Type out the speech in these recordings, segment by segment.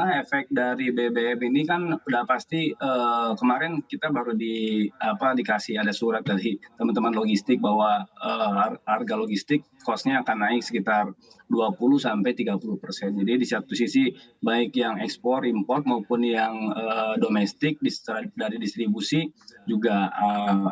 karena efek dari BBM ini kan udah pasti, kemarin kita baru dikasih ada surat dari teman-teman logistik bahwa, harga logistik cost-nya akan naik sekitar 20-30%. Jadi di satu sisi baik yang ekspor, import maupun yang, domestik dari distribusi juga,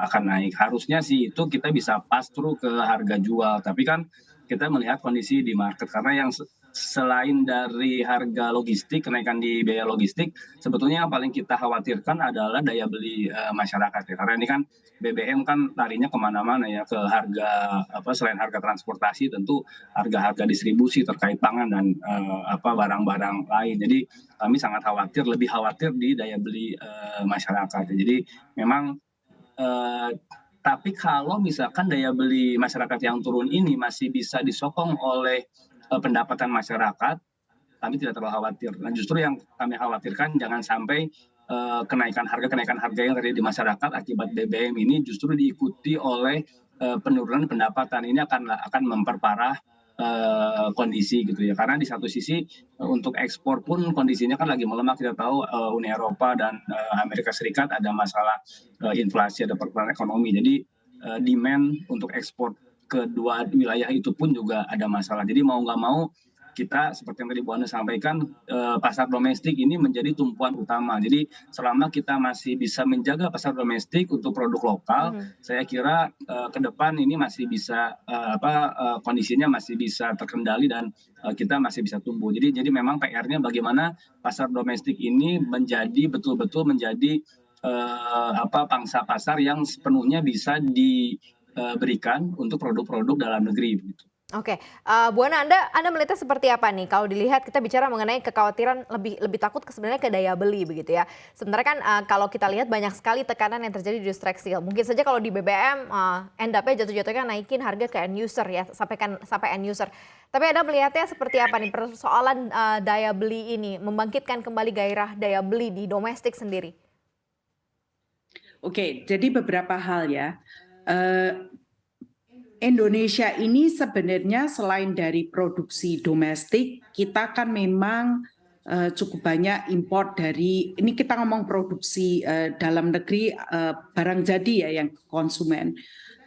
akan naik. Harusnya sih itu kita bisa pass through ke harga jual, tapi kan kita melihat kondisi di market karena yang selain dari harga logistik, kenaikan di biaya logistik, sebetulnya yang paling kita khawatirkan adalah daya beli masyarakat ya. Karena ini kan BBM kan larinya kemana-mana ya, ke harga selain harga transportasi tentu harga-harga distribusi terkait pangan dan barang-barang lain. Jadi kami sangat khawatir, lebih khawatir di daya beli masyarakat. Jadi memang tapi kalau misalkan daya beli masyarakat yang turun ini masih bisa disokong oleh pendapatan masyarakat, kami tidak terlalu khawatir. Nah, justru yang kami khawatirkan jangan sampai kenaikan harga yang terjadi di masyarakat akibat BBM ini justru diikuti oleh penurunan pendapatan. Ini akan memperparah kondisi gitu ya. Karena di satu sisi untuk ekspor pun kondisinya kan lagi melemah. Kita tahu Uni Eropa dan Amerika Serikat ada masalah inflasi, ada perputaran ekonomi. Jadi demand untuk ekspor kedua wilayah itu pun juga ada masalah. Jadi mau nggak mau kita seperti yang tadi Bu Ana sampaikan, pasar domestik ini menjadi tumpuan utama. Jadi selama kita masih bisa menjaga pasar domestik untuk produk lokal, saya kira ke depan ini masih bisa kondisinya masih bisa terkendali dan kita masih bisa tumbuh. Jadi memang PR-nya bagaimana pasar domestik ini betul-betul menjadi pangsa pasar yang sepenuhnya bisa diberikan untuk produk-produk dalam negeri begitu. Oke, Bu Ana, Anda melihatnya seperti apa nih? Kalau dilihat kita bicara mengenai kekhawatiran lebih takut sebenarnya ke daya beli begitu ya. Sebenarnya kan kalau kita lihat banyak sekali tekanan yang terjadi di tekstil. Mungkin saja kalau di BBM end up-nya jatuh-jatuhnya naikin harga ke end user ya, sampai end user. Tapi Anda melihatnya seperti apa nih persoalan daya beli ini, membangkitkan kembali gairah daya beli di domestik sendiri? Oke, jadi beberapa hal ya. Indonesia ini sebenarnya selain dari produksi domestik, kita kan memang cukup banyak impor dari, ini kita ngomong produksi dalam negeri barang jadi ya yang konsumen.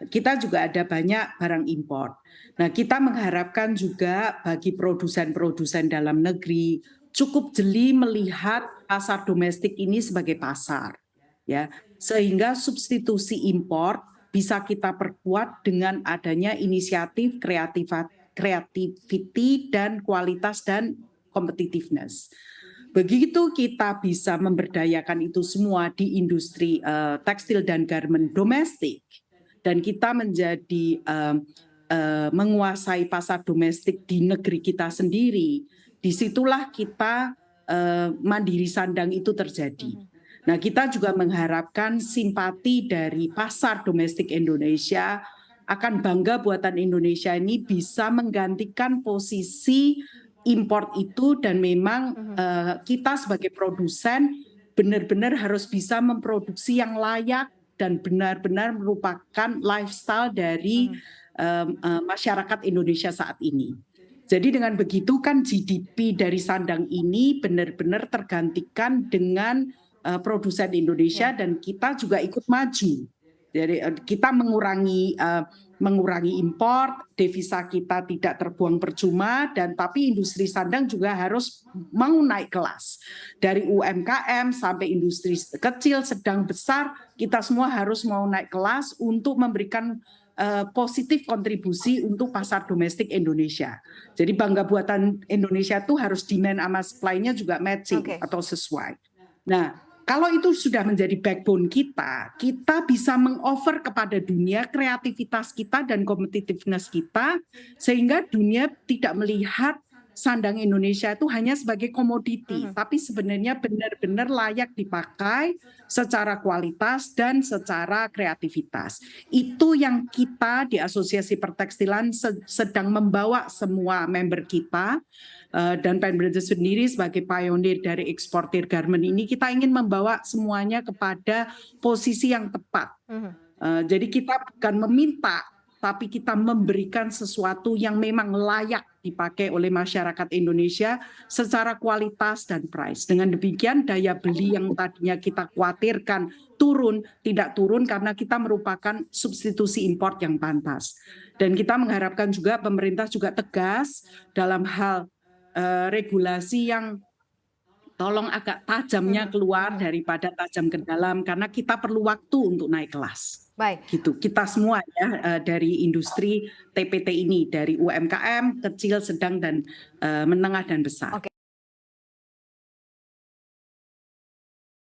Kita juga ada banyak barang impor. Nah, kita mengharapkan juga bagi produsen-produsen dalam negeri cukup jeli melihat pasar domestik ini sebagai pasar, ya, sehingga substitusi impor bisa kita perkuat dengan adanya inisiatif creativity dan kualitas dan competitiveness. Begitu kita bisa memberdayakan itu semua di industri tekstil dan garment domestik, dan kita menjadi menguasai pasar domestik di negeri kita sendiri, disitulah kita mandiri sandang itu terjadi. Nah, kita juga mengharapkan simpati dari pasar domestik Indonesia akan bangga buatan Indonesia ini bisa menggantikan posisi import itu dan memang kita sebagai produsen benar-benar harus bisa memproduksi yang layak dan benar-benar merupakan lifestyle dari masyarakat Indonesia saat ini. Jadi dengan begitu kan GDP dari sandang ini benar-benar tergantikan dengan produsen Indonesia dan kita juga ikut maju. Jadi kita mengurangi impor, devisa kita tidak terbuang percuma, dan tapi industri sandang juga harus mau naik kelas. Dari UMKM sampai industri kecil, sedang, besar, kita semua harus mau naik kelas untuk memberikan positif kontribusi untuk pasar domestik Indonesia. Jadi bangga buatan Indonesia itu harus demand sama supply-nya juga matching atau sesuai. Nah, kalau itu sudah menjadi backbone kita, kita bisa meng-offer kepada dunia kreativitas kita dan competitiveness kita, sehingga dunia tidak melihat sandang Indonesia itu hanya sebagai komoditi, tapi sebenarnya benar-benar layak dipakai secara kualitas dan secara kreativitas. Itu yang kita di Asosiasi Pertekstilan sedang membawa semua member kita, dan Penbridge sendiri sebagai pionir dari eksportir garment ini, kita ingin membawa semuanya kepada posisi yang tepat. Jadi kita bukan meminta tapi kita memberikan sesuatu yang memang layak dipakai oleh masyarakat Indonesia secara kualitas dan price. Dengan demikian daya beli yang tadinya kita khawatirkan turun, tidak turun karena kita merupakan substitusi import yang pantas. Dan kita mengharapkan juga pemerintah juga tegas dalam hal regulasi yang tolong agak tajamnya keluar daripada tajam ke dalam, karena kita perlu waktu untuk naik kelas. Baik. Gitu. Kita semua ya dari industri TPT ini, dari UMKM, kecil, sedang, dan menengah dan besar. Oke.